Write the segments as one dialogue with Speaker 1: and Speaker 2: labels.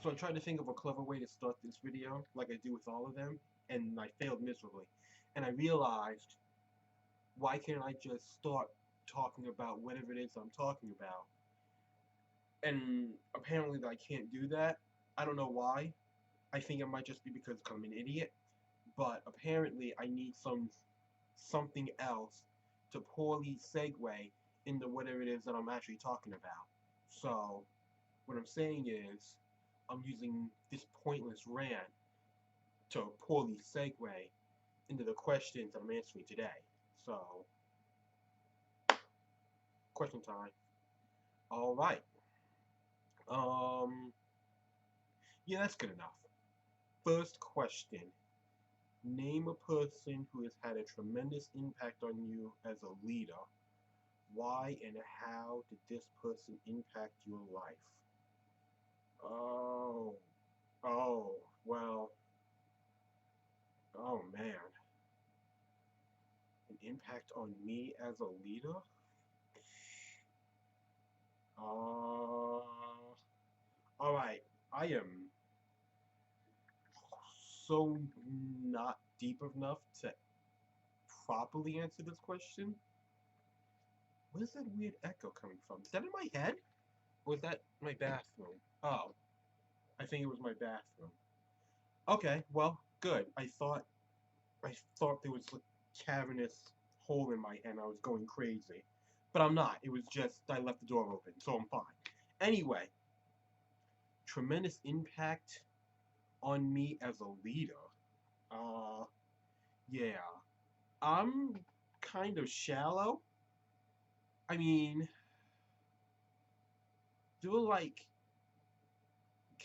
Speaker 1: So I tried to think of a clever way to start this video, like I do with all of them, and I failed miserably. And I realized, why can't I just start talking about whatever it is I'm talking about? And apparently I can't do that. I don't know why. I think it might just be because I'm an idiot. But apparently I need something else to poorly segue into whatever it is that I'm actually talking about. So what I'm saying is, I'm using this pointless rant to poorly segue into the questions that I'm answering today. So, question time. All right. Um, yeah, that's good enough. First question. Name a person who has had a tremendous impact on you as a leader. Why and how did this person impact your life? Oh, well, oh man. An impact on me as a leader? Alright. I am so not deep enough to properly answer this question. Where's that weird echo coming from? Is that in my head? Or is that my bathroom? Oh, I think it was my bathroom. Okay, well, good. I thought there was a cavernous hole in my head and I was going crazy. But I'm not. It was just I left the door open, so I'm fine. Anyway, tremendous impact on me as a leader. Uh, yeah. I'm kind of shallow. I mean, there were like,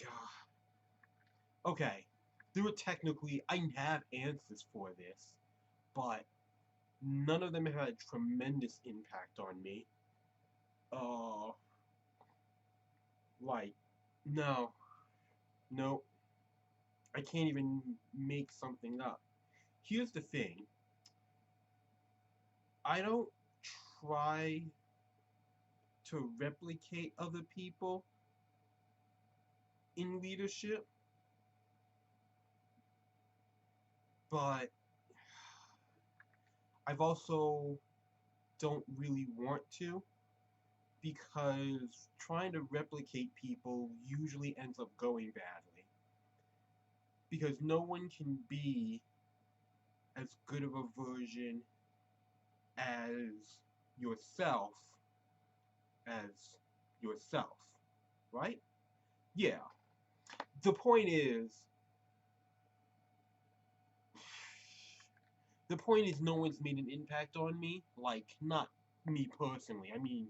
Speaker 1: God. Okay, there were technically, I have answers for this, but none of them had a tremendous impact on me. Uh, like, no, no, I can't even make something up. Here's the thing, I don't try to replicate other people in leadership, but I've also don't really want to, because trying to replicate people usually ends up going badly. Because no one can be as good of a version as yourself as yourself, right? Yeah. The point is, no one's made an impact on me. Like, not me personally. I mean,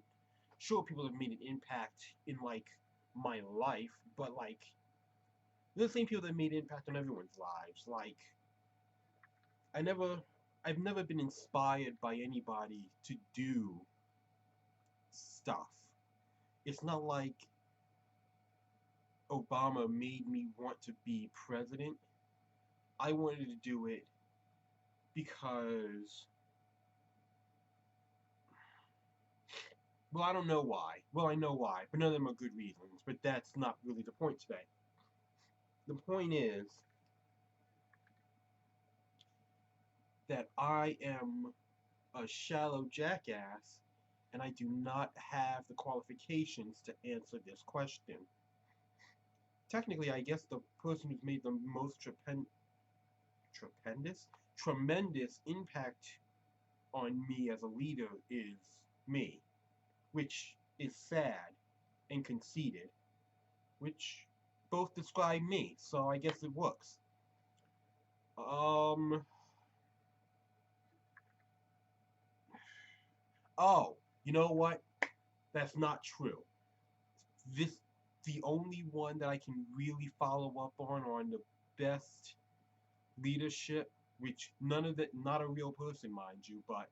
Speaker 1: sure, people have made an impact in like my life, but like they're the same people that made an impact on everyone's lives. Like, I never, I've never been inspired by anybody to do stuff. It's not like Obama made me want to be president. I wanted to do it because, well, I don't know why. Well, I know why, but none of them are good reasons. But that's not really the point today. The point is that I am a shallow jackass and I do not have the qualifications to answer this question. Technically, I guess the person who's made the most tremendous impact on me as a leader is me, which is sad and conceited, which both describe me, so I guess it works. Um, oh, you know what? That's not true. This, the only one that I can really follow up on the best leadership, which none of that, not a real person, mind you, but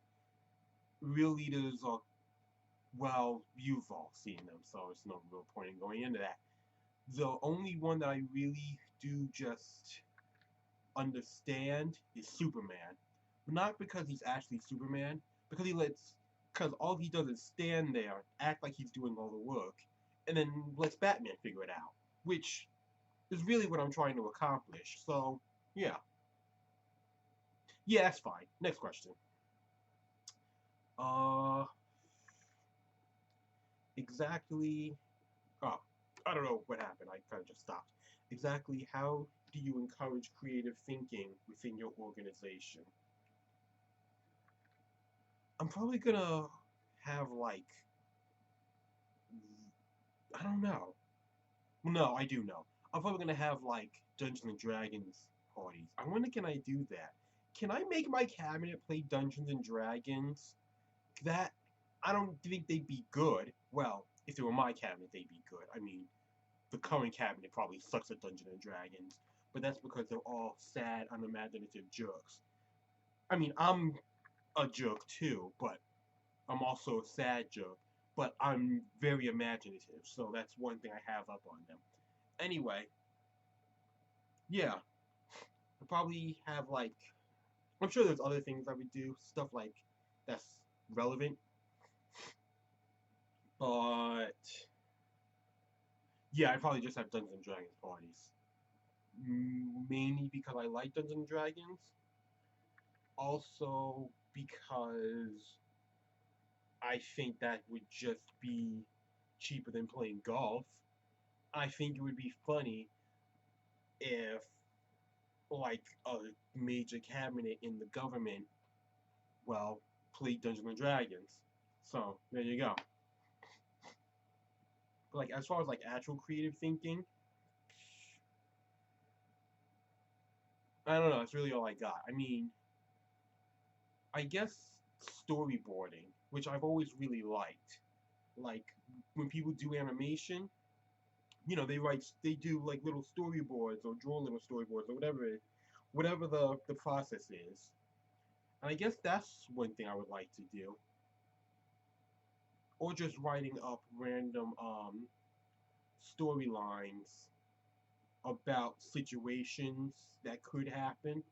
Speaker 1: real leaders are, well, you've all seen them, so it's no real point in going into that. The only one that I really do just understand is Superman. Not because he's actually Superman, because all he does is stand there, act like he's doing all the work, and then lets Batman figure it out. Which, is really what I'm trying to accomplish. So, yeah. Yeah, that's fine. Next question. Uh, exactly. Oh, I don't know what happened. I kind of just stopped. Exactly how do you encourage creative thinking within your organization? I'm probably gonna have like, I don't know. Well, no, I do know. I'm probably gonna have like Dungeons and Dragons parties. I wonder, can I do that? Can I make my cabinet play Dungeons and Dragons? That, I don't think they'd be good. Well, if it were my cabinet, they'd be good. I mean, the current cabinet probably sucks at Dungeons and Dragons, but that's because they're all sad, unimaginative jerks. I mean, I'm a jerk too, but I'm also a sad jerk. But I'm very imaginative, so that's one thing I have up on them. Anyway, yeah, I probably have like, I'm sure there's other things I would do, stuff like that's relevant, but yeah, I'd probably just have Dungeons and Dragons parties. Mainly because I like Dungeons and Dragons, also because I think that would just be cheaper than playing golf. I think it would be funny if, like, a major cabinet in the government, well, played Dungeons and Dragons. So, there you go. But, like, as far as, like, actual creative thinking, I don't know, that's really all I got. I mean, I guess storyboarding, which I've always really liked. Like, when people do animation, they do like little storyboards or draw little storyboards or whatever the process is. And I guess that's one thing I would like to do. Or just writing up random storylines about situations that could happen.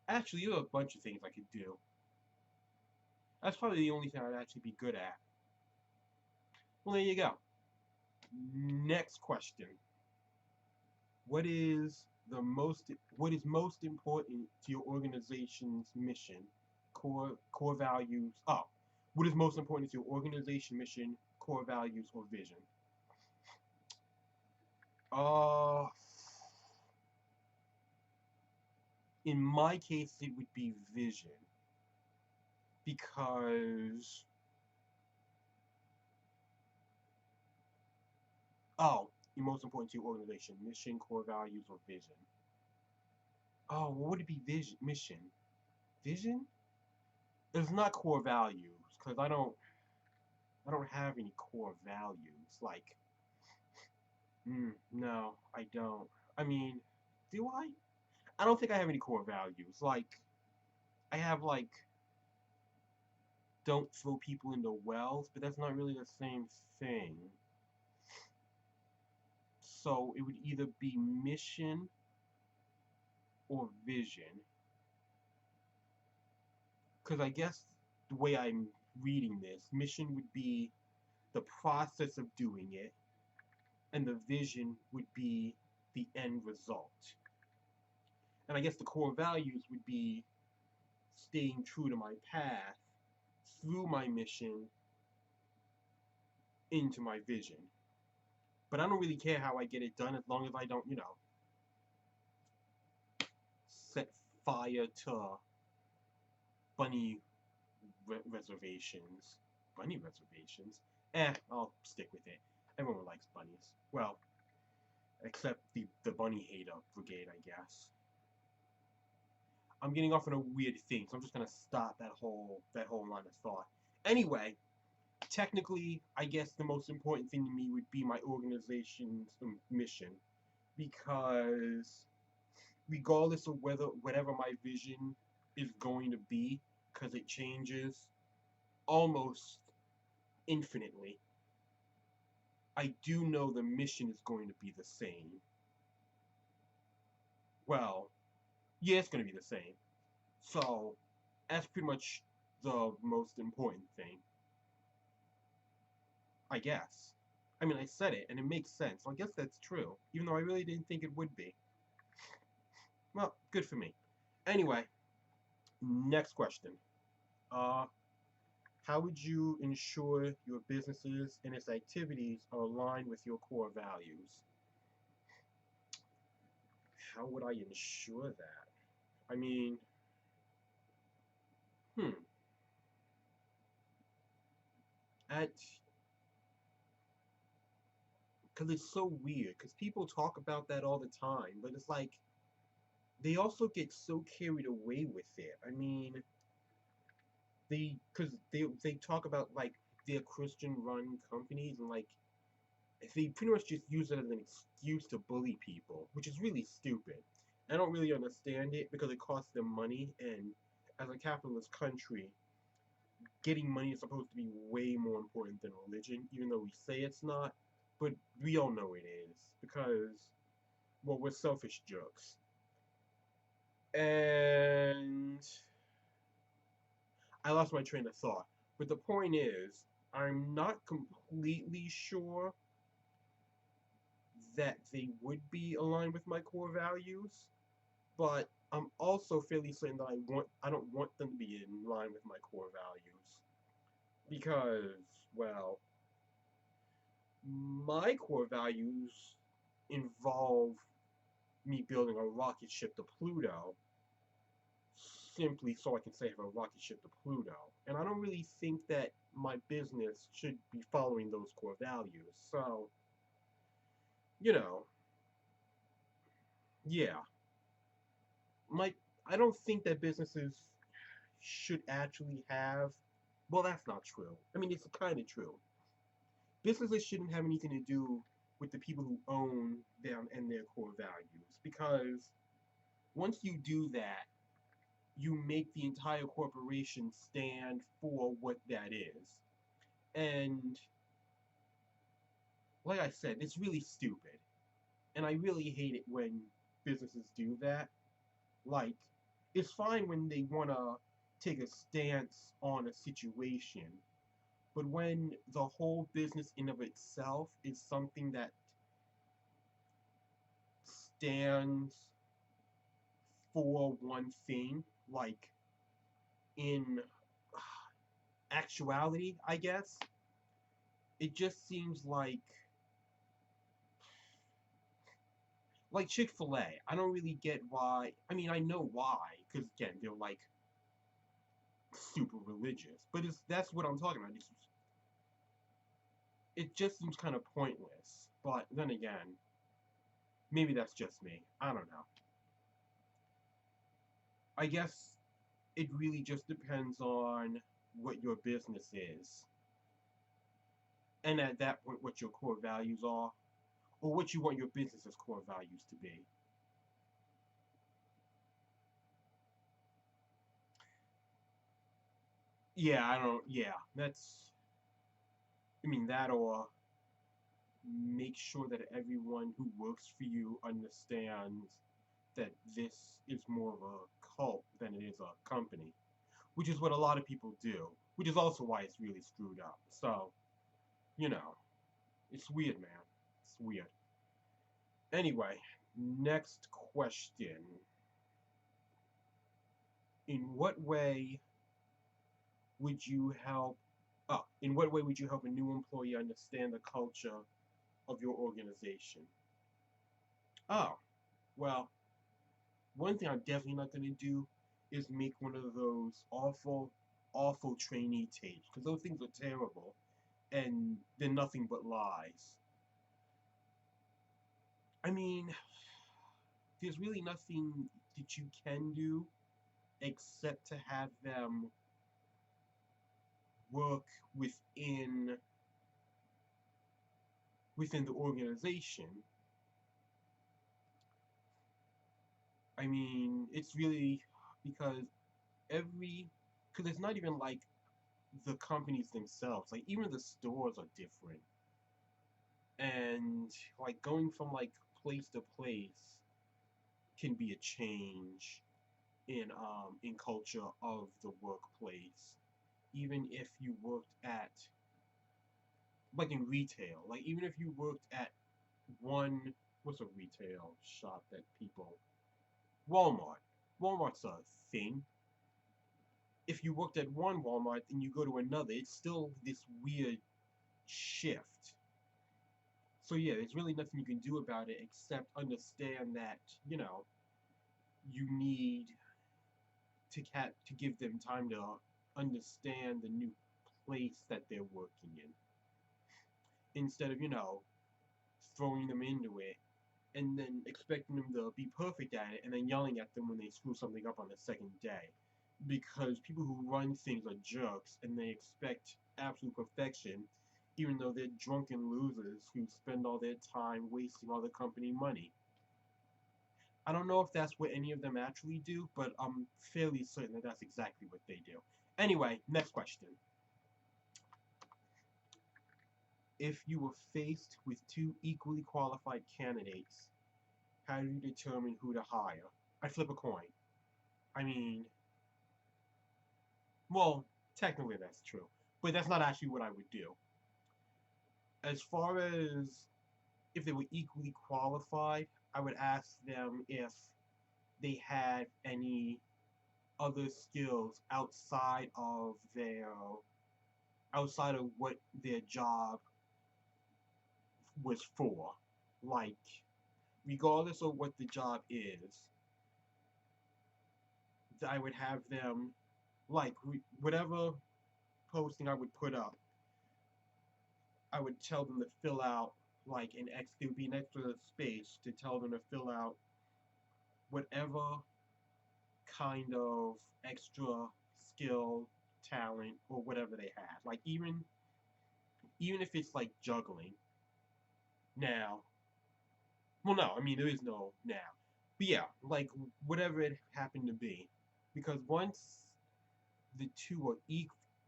Speaker 1: Actually, there are a bunch of things I could do. That's probably the only thing I'd actually be good at. Well, there you go. Next question. What is what is most important to your organization's mission, core values? Oh, what is most important to your organization mission, core values, or vision? Uh, in my case, it would be vision because oh, the most important to your organization, mission, core values, or vision. Oh, what would it be? Vision, mission, vision. It's not core values because I don't have any core values. Like, no, I don't. I mean, do I? I don't think I have any core values. Like, I have, like, don't throw people into wells, but that's not really the same thing. So, it would either be mission or vision. Because I guess the way I'm reading this, mission would be the process of doing it, and the vision would be the end result. And I guess the core values would be staying true to my path through my mission into my vision. But I don't really care how I get it done as long as I don't, set fire to bunny reservations. Bunny reservations? I'll stick with it. Everyone likes bunnies. Well, except the bunny hater brigade, I guess. I'm getting off on a weird thing, so I'm just gonna stop that whole line of thought. Anyway, technically, I guess the most important thing to me would be my organization's mission, because regardless of whatever my vision is going to be, because it changes almost infinitely, I do know the mission is going to be the same. Well, yeah, it's going to be the same. So, that's pretty much the most important thing, I guess. I mean, I said it, and it makes sense. So I guess that's true, even though I really didn't think it would be. Well, good for me. Anyway, next question. Uh, how would you ensure your businesses and its activities are aligned with your core values? How would I ensure that? I mean, hmm. At Because it's so weird. Because people talk about that all the time, but it's like they also get so carried away with it. I mean, they talk about like their Christian-run companies and like they pretty much just use it as an excuse to bully people, which is really stupid. I don't really understand it because it costs them money, and as a capitalist country, getting money is supposed to be way more important than religion, even though we say it's not. But we all know it is because, well, we're selfish jerks. And I lost my train of thought. But the point is, I'm not completely sure that they would be aligned with my core values, but I'm also fairly certain that I don't want them to be in line with my core values because, well, my core values involve me building a rocket ship to Pluto simply so I can save a rocket ship to Pluto. And I don't really think that my business should be following those core values. So, you know, yeah. My I don't think that businesses should actually have, well, that's not true. I mean, it's kind of true. Businesses shouldn't have anything to do with the people who own them and their core values because once you do that, you make the entire corporation stand for what that is. And like I said, it's really stupid. And I really hate it when businesses do that. Like, it's fine when they want to take a stance on a situation, but when the whole business in of itself is something that stands for one thing, like in actuality, I guess, it just seems like Chick-fil-A. I don't really get why. I mean, I know why, because again, they're like super religious. But that's what I'm talking about. It just seems kind of pointless. But then again, maybe that's just me. I don't know. I guess it really just depends on what your business is. And at that point, what your core values are, or what you want your business's core values to be. Yeah, I don't. Yeah, I mean, that or make sure that everyone who works for you understands that this is more of a cult than it is a company, which is what a lot of people do, which is also why it's really screwed up. So, you know, it's weird, man. It's weird. Anyway, next question. In what way would you help in what way would you help a new employee understand the culture of your organization? Oh, well, one thing I'm definitely not going to do is make one of those awful trainee tapes, because those things are terrible, and they're nothing but lies. I mean, there's really nothing that you can do except to have them work within the organization. I mean, it's really because every because it's not even like the companies themselves. Like even the stores are different, and like going from like place to place can be a change in culture of the workplace. Even if you worked at like in retail, like even if you worked at one, what's a retail shop that people, Walmart. Walmart's a thing. If you worked at one Walmart and you go to another, it's still this weird shift. So yeah, there's really nothing you can do about it except understand that, you need to give them time to understand the new place that they're working in, instead of throwing them into it and then expecting them to be perfect at it and then yelling at them when they screw something up on the second day. Because people who run things are jerks and they expect absolute perfection, even though they're drunken losers who spend all their time wasting all the company money. I don't know if that's what any of them actually do, but I'm fairly certain that that's exactly what they do. Anyway, next question. If you were faced with two equally qualified candidates, how do you determine who to hire? I'd flip a coin. I mean, well, technically that's true, but that's not actually what I would do. As far as if they were equally qualified, I would ask them if they had any other skills outside of what their job was for. Like, regardless of what the job is, I would have them, like, whatever posting I would put up, I would tell them to fill out, like, there would be an extra space to tell them to fill out whatever kind of extra skill, talent, or whatever they have. Like, even if it's like juggling. Now, well, no, I mean there is no now, but yeah, like whatever it happened to be, because the two are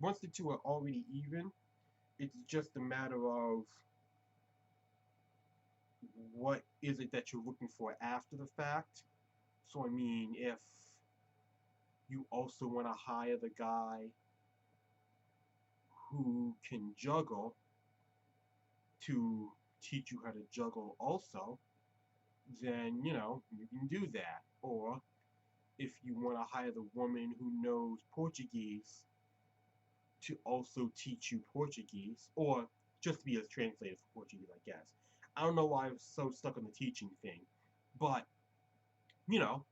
Speaker 1: once the two are already even, it's just a matter of what is it that you're looking for after the fact. So I mean, if you also want to hire the guy who can juggle to teach you how to juggle also, then you can do that. Or if you want to hire the woman who knows Portuguese to also teach you Portuguese, or just to be a translator for Portuguese, I guess. I don't know why I was so stuck on the teaching thing, but you know,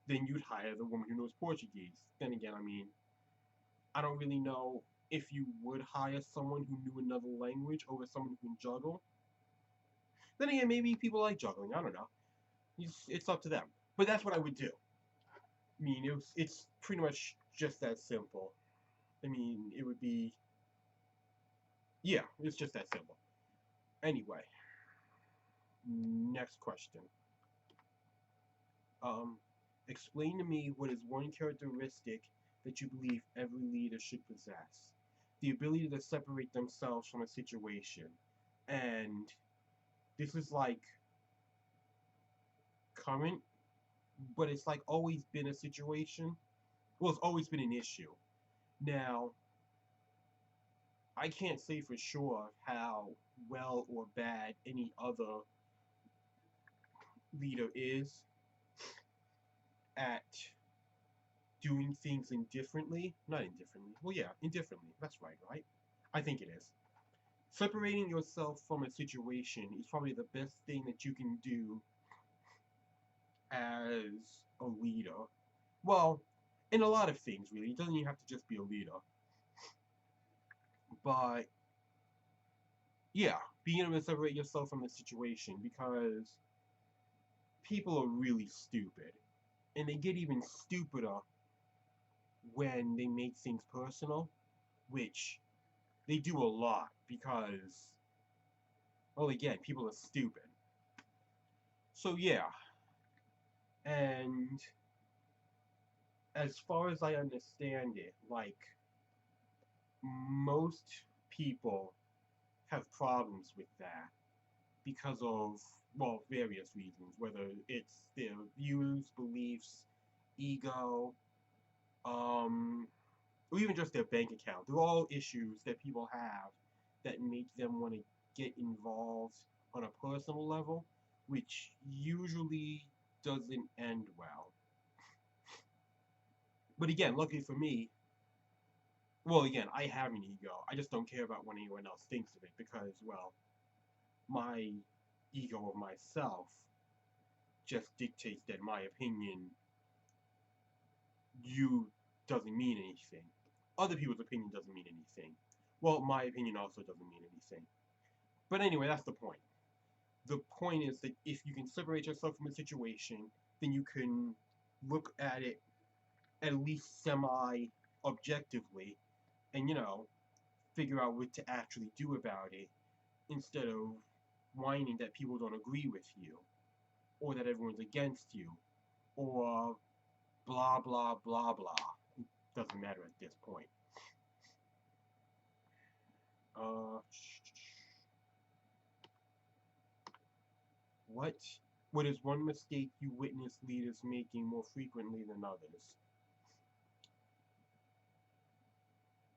Speaker 1: then you'd hire the woman who knows Portuguese. Then again, I mean, I don't really know if you would hire someone who knew another language over someone who can juggle. Then again, maybe people like juggling. I don't know. It's up to them. But that's what I would do. I mean, it's pretty much just that simple. I mean, it would be, yeah, it's just that simple. Anyway, next question. Um, Explain to me what is one characteristic that you believe every leader should possess. The ability to separate themselves from a situation. And this is like current, but it's like always been a situation. Well, it's always been an issue. Now, I can't say for sure how well or bad any other leader is at doing things indifferently. Not indifferently. Well, yeah, indifferently. That's right, right? I think it is. Separating yourself from a situation is probably the best thing that you can do as a leader. Well, in a lot of things, really. It doesn't even have to just be a leader. But, yeah, being able to separate yourself from the situation because people are really stupid. And they get even stupider when they make things personal, which they do a lot because, well, again, people are stupid. So, yeah. And as far as I understand it, like, most people have problems with that because of, well, various reasons, whether it's their views, beliefs, ego, or even just their bank account. They're all issues that people have that make them want to get involved on a personal level, which usually doesn't end well. But again, luckily for me, well, again, I have an ego. I just don't care about what anyone else thinks of it because, well, my ego of myself just dictates that my opinion you doesn't mean anything. Other people's opinion doesn't mean anything. Well, my opinion also doesn't mean anything. But anyway, that's the point. The point is that if you can separate yourself from a situation, then you can look at it at least semi-objectively and, figure out what to actually do about it instead of whining that people don't agree with you or that everyone's against you or blah, blah, blah, blah. It doesn't matter at this point. Uh, what is one mistake you witness leaders making more frequently than others?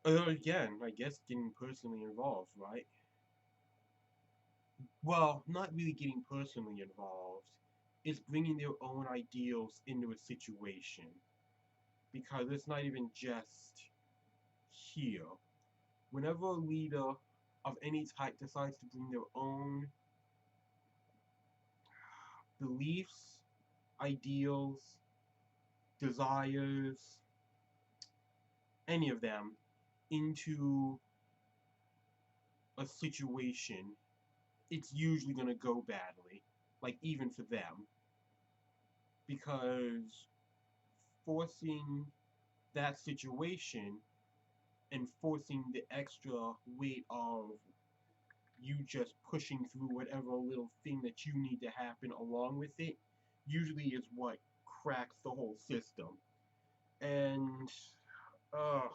Speaker 1: Again, I guess getting personally involved, right? Well, not really getting personally involved. It's bringing their own ideals into a situation. Because it's not even just here. Whenever a leader of any type decides to bring their own beliefs, ideals, desires, any of them into a situation, it's usually going to go badly, like even for them, because forcing that situation and forcing the extra weight of you just pushing through whatever little thing that you need to happen along with it usually is what cracks the whole system. And uh,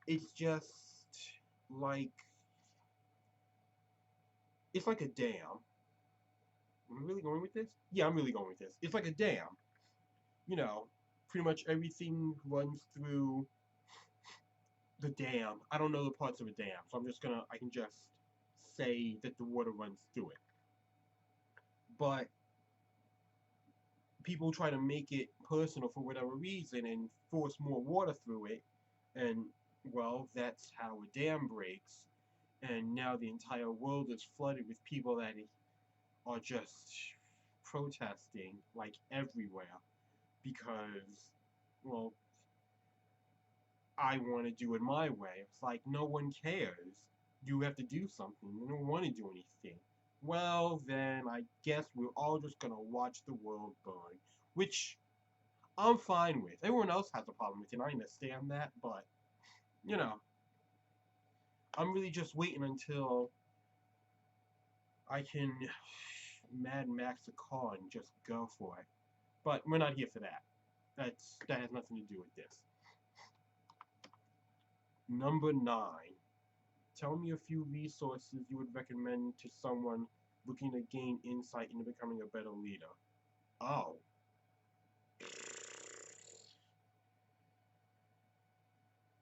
Speaker 1: it's just like it's like a dam. Am I really going with this? Yeah, I'm really going with this. It's like a dam. You know, pretty much everything runs through the dam. I don't know the parts of a dam, so I can just say that the water runs through it. But people try to make it personal for whatever reason and force more water through it, and well, that's how a dam breaks. And now the entire world is flooded with people that are just protesting like everywhere because, well, I want to do it my way. It's like no one cares. You have to do something. You don't want to do anything. Well, then I guess we're all just gonna watch the world burn, which I'm fine with. Everyone else has a problem with it. I understand that, but you know, I'm really just waiting until I can Mad Max a car and just go for it. But we're not here for that. That has nothing to do with this. Number 9. Tell me a few resources you would recommend to someone looking to gain insight into becoming a better leader. Oh.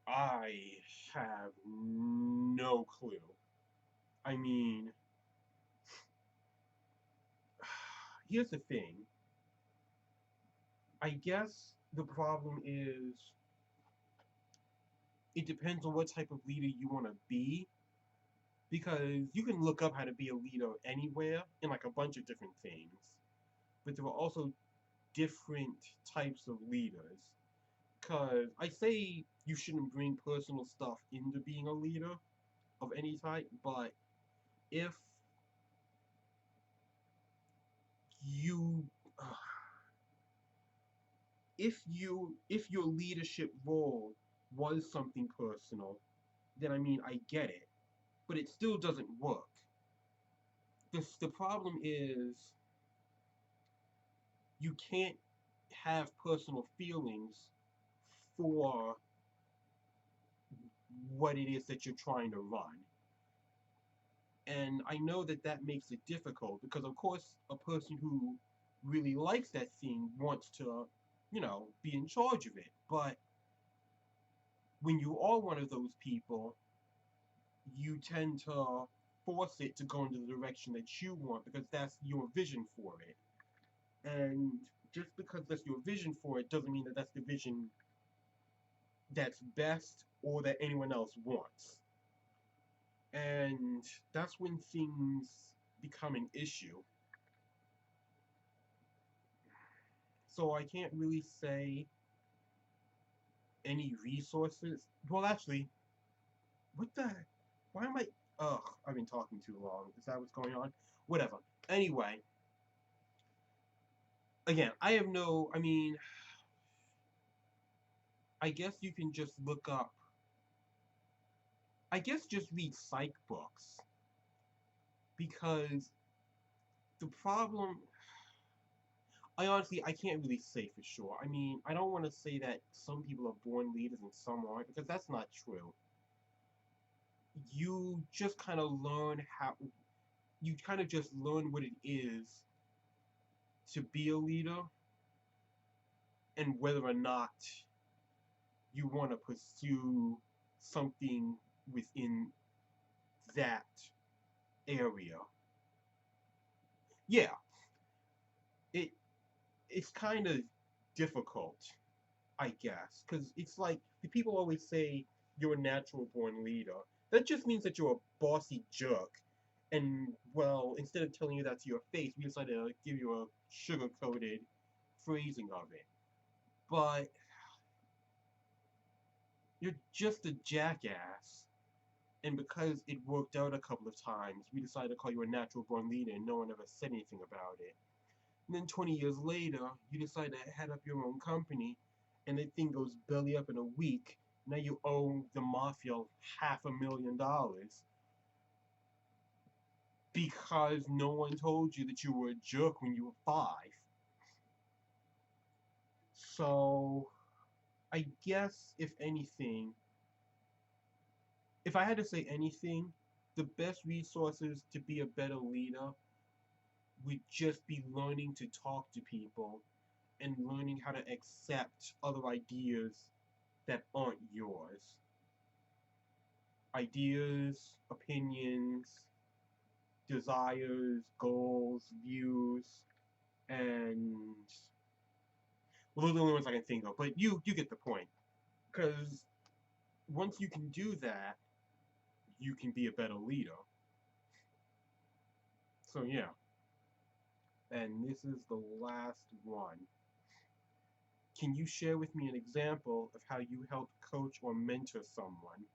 Speaker 1: I have no clue. I mean, here's the thing. I guess the problem is it depends on what type of leader you want to be. Because you can look up how to be a leader anywhere in like a bunch of different things. But there are also different types of leaders. Because I say you shouldn't bring personal stuff into being a leader of any type, but if you if your leadership role was something personal, then I mean I get it, but it still doesn't work. The problem is you can't have personal feelings for what it is that you're trying to run. And I know that that makes it difficult because, of course, a person who really likes that thing wants to, be in charge of it. But when you are one of those people, you tend to force it to go in the direction that you want because that's your vision for it. And just because that's your vision for it doesn't mean that that's the vision that's best or that anyone else wants. And that's when things become an issue. So I can't really say any resources. Well, actually, what the? Why am I? Ugh, I've been talking too long. Is that what's going on? Whatever. Anyway, again, I have no. I mean, I guess you can just look up. I guess just read psych books because the problem. I can't really say for sure. I mean, I don't want to say that some people are born leaders and some aren't because that's not true. You just kind of learn how. You kind of just learn what it is to be a leader and whether or not you want to pursue something within that area. Yeah, it it's kind of difficult, I guess, because it's like the people always say you're a natural born leader. That just means that you're a bossy jerk. And well, instead of telling you that to your face, we decided to give you a sugar coated phrasing of it. But you're just a jackass. And because it worked out a couple of times, we decided to call you a natural born leader and no one ever said anything about it. And then 20 years later, you decide to head up your own company and the thing goes belly up in a week. Now you owe the mafia $500,000 because no one told you that you were a jerk when you were 5. So, I guess if anything, if I had to say anything, the best resources to be a better leader would just be learning to talk to people and learning how to accept other ideas that aren't yours. Ideas, opinions, desires, goals, views, and well, those are the only ones I can think of. But you get the point. Because once you can do that, you can be a better leader. So yeah. And this is the last one. Can you share with me an example of how you helped coach or mentor someone?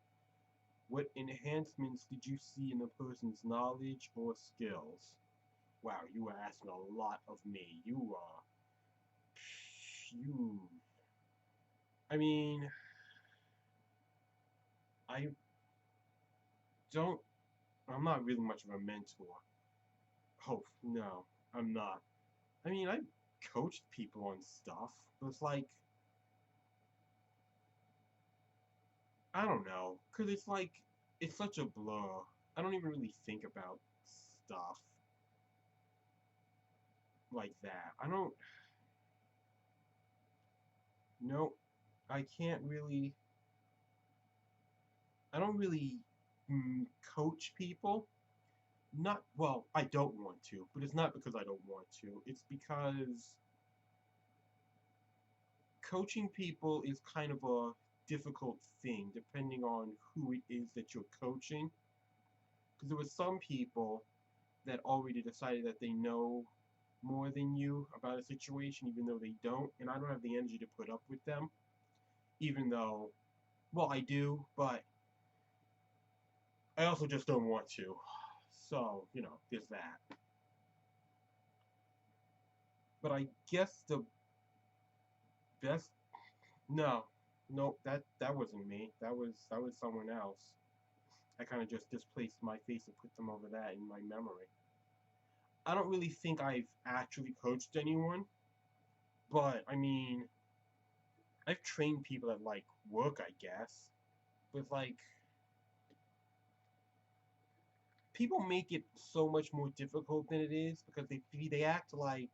Speaker 1: What enhancements did you see in the person's knowledge or skills? Wow, you were asking a lot of me. You. I mean, I don't. I'm not really much of a mentor. Oh no, I'm not. I mean, I coached people on stuff. But it's like I don't know, cause it's like it's such a blur. I don't even really think about stuff like that. I don't. No, I can't really. I don't really coach people. Not well. I don't want to, but it's not because I don't want to. It's because coaching people is kind of a difficult thing depending on who it is that you're coaching. Because there were some people that already decided that they know more than you about a situation, even though they don't, and I don't have the energy to put up with them, even though, well, I do, but I also just don't want to. So, there's that. But I guess the best, no, nope, that wasn't me. That was someone else. I kind of just displaced my face and put them over that in my memory. I don't really think I've actually coached anyone, but I mean, I've trained people at like work, I guess. But like, people make it so much more difficult than it is because they act like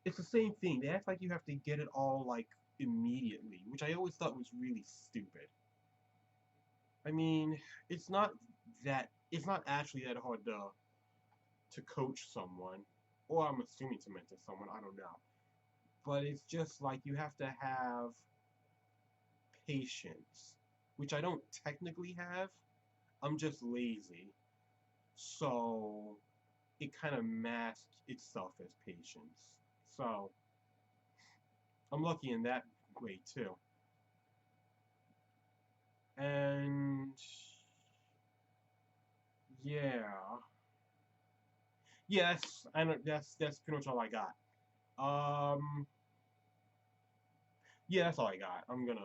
Speaker 1: it's the same thing. They act like you have to get it all like immediately, which I always thought was really stupid. I mean, it's not actually that hard to coach someone, or I'm assuming to mentor someone, I don't know. But it's just like you have to have patience, which I don't technically have. I'm just lazy. So it kind of masks itself as patience. So I'm lucky in that way too. And yeah, yes, I don't, that's pretty much all I got. Um, yeah, that's all I got. I'm gonna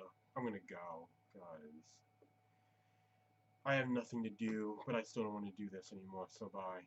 Speaker 1: go because I have nothing to do, but I still don't want to do this anymore. So bye.